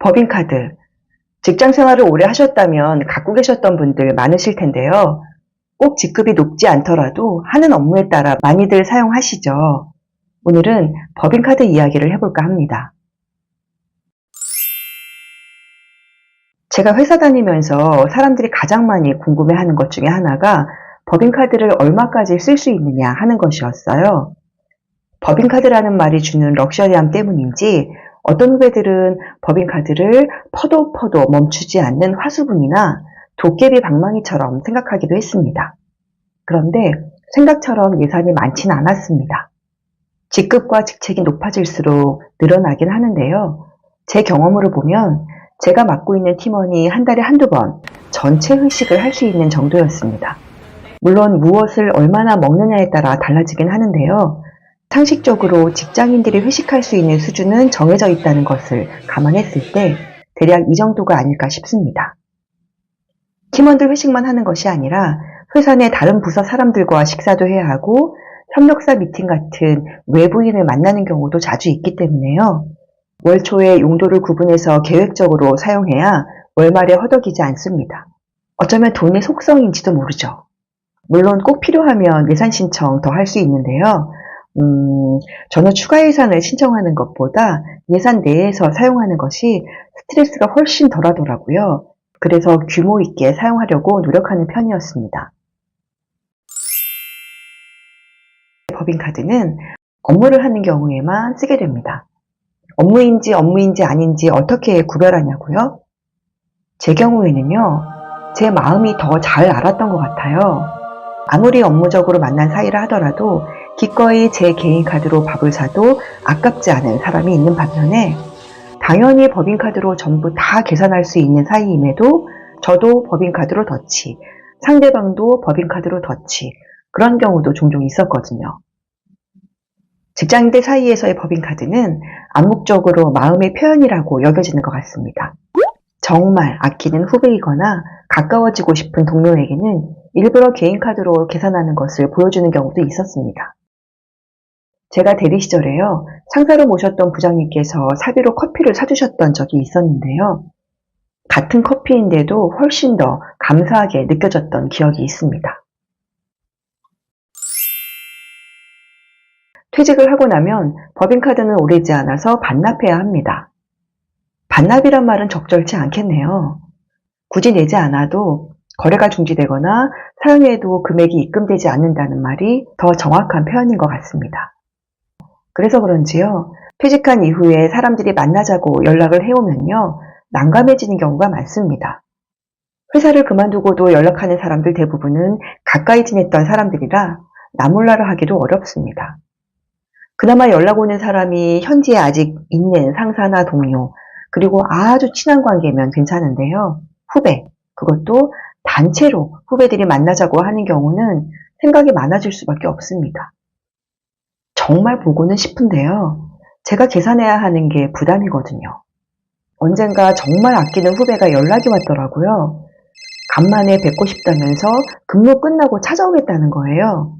법인카드. 직장 생활을 오래 하셨다면 갖고 계셨던 분들 많으실 텐데요. 꼭 직급이 높지 않더라도 하는 업무에 따라 많이들 사용하시죠. 오늘은 법인카드 이야기를 해볼까 합니다. 제가 회사 다니면서 사람들이 가장 많이 궁금해하는 것 중에 하나가 법인카드를 얼마까지 쓸 수 있느냐 하는 것이었어요. 법인카드라는 말이 주는 럭셔리함 때문인지 어떤 후배들은 법인카드를 퍼도 멈추지 않는 화수분이나 도깨비 방망이처럼 생각하기도 했습니다. 그런데 생각처럼 예산이 많지는 않았습니다. 직급과 직책이 높아질수록 늘어나긴 하는데요. 제 경험으로 보면 제가 맡고 있는 팀원이 한 달에 한두 번 전체 회식을 할 수 있는 정도였습니다. 물론 무엇을 얼마나 먹느냐에 따라 달라지긴 하는데요. 상식적으로 직장인들이 회식할 수 있는 수준은 정해져 있다는 것을 감안했을 때 대략 이 정도가 아닐까 싶습니다. 팀원들 회식만 하는 것이 아니라 회사 내 다른 부서 사람들과 식사도 해야 하고 협력사 미팅 같은 외부인을 만나는 경우도 자주 있기 때문에요. 월 초에 용도를 구분해서 계획적으로 사용해야 월말에 허덕이지 않습니다. 어쩌면 돈의 속성인지도 모르죠. 물론 꼭 필요하면 예산 신청 더 할 수 있는데요. 저는 추가 예산을 신청하는 것보다 예산 내에서 사용하는 것이 스트레스가 훨씬 덜하더라고요. 그래서 규모 있게 사용하려고 노력하는 편이었습니다. 법인카드는 업무를 하는 경우에만 쓰게 됩니다. 업무인지 아닌지 어떻게 구별하냐고요? 제 경우에는요, 제 마음이 더 잘 알았던 것 같아요. 아무리 업무적으로 만난 사이라 하더라도 기꺼이 제 개인 카드로 밥을 사도 아깝지 않은 사람이 있는 반면에 당연히 법인카드로 전부 다 계산할 수 있는 사이임에도 저도 법인카드로 더치, 상대방도 법인카드로 더치, 그런 경우도 종종 있었거든요. 직장인들 사이에서의 법인카드는 암묵적으로 마음의 표현이라고 여겨지는 것 같습니다. 정말 아끼는 후배이거나 가까워지고 싶은 동료에게는 일부러 개인카드로 계산하는 것을 보여주는 경우도 있었습니다. 제가 대리 시절에요, 상사로 모셨던 부장님께서 사비로 커피를 사주셨던 적이 있었는데요. 같은 커피인데도 훨씬 더 감사하게 느껴졌던 기억이 있습니다. 퇴직을 하고 나면 법인카드는 오래지 않아서 반납해야 합니다. 반납이란 말은 적절치 않겠네요. 굳이 내지 않아도 거래가 중지되거나 사용해도 금액이 입금되지 않는다는 말이 더 정확한 표현인 것 같습니다. 그래서 그런지요, 퇴직한 이후에 사람들이 만나자고 연락을 해오면요, 난감해지는 경우가 많습니다. 회사를 그만두고도 연락하는 사람들 대부분은 가까이 지냈던 사람들이라 나몰라라 하기도 어렵습니다. 그나마 연락 오는 사람이 현지에 아직 있는 상사나 동료, 그리고 아주 친한 관계면 괜찮은데요. 후배, 그것도 단체로 후배들이 만나자고 하는 경우는 생각이 많아질 수밖에 없습니다. 정말 보고는 싶은데요. 제가 계산해야 하는 게 부담이거든요. 언젠가 정말 아끼는 후배가 연락이 왔더라고요. 간만에 뵙고 싶다면서 근무 끝나고 찾아오겠다는 거예요.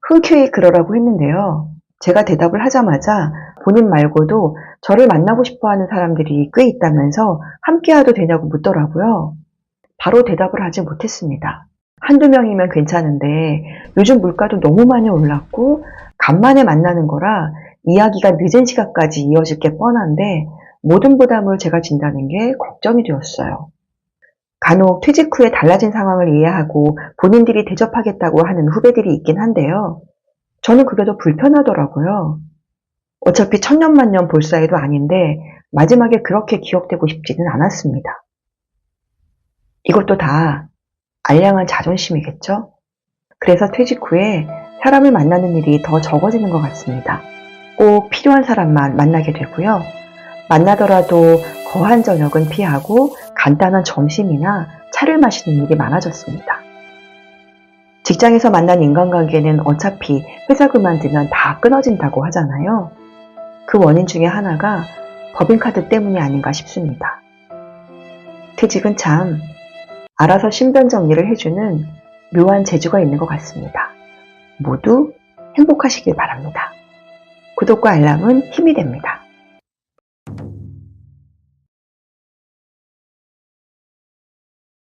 흔쾌히 그러라고 했는데요. 제가 대답을 하자마자 본인 말고도 저를 만나고 싶어하는 사람들이 꽤 있다면서 함께해도 되냐고 묻더라고요. 바로 대답을 하지 못했습니다. 한두 명이면 괜찮은데 요즘 물가도 너무 많이 올랐고 간만에 만나는 거라 이야기가 늦은 시간까지 이어질 게 뻔한데 모든 부담을 제가 진다는 게 걱정이 되었어요. 간혹 퇴직 후에 달라진 상황을 이해하고 본인들이 대접하겠다고 하는 후배들이 있긴 한데요. 저는 그게 더 불편하더라고요. 어차피 천년만년 볼 사이도 아닌데 마지막에 그렇게 기억되고 싶지는 않았습니다. 이것도 다 알량한 자존심이겠죠? 그래서 퇴직 후에 사람을 만나는 일이 더 적어지는 것 같습니다. 꼭 필요한 사람만 만나게 되고요. 만나더라도 거한 저녁은 피하고 간단한 점심이나 차를 마시는 일이 많아졌습니다. 직장에서 만난 인간관계는 어차피 회사 그만두면 다 끊어진다고 하잖아요. 그 원인 중에 하나가 법인카드 때문이 아닌가 싶습니다. 퇴직은 참 알아서 신변 정리를 해주는 묘한 재주가 있는 것 같습니다. 모두 행복하시길 바랍니다. 구독과 알람은 힘이 됩니다.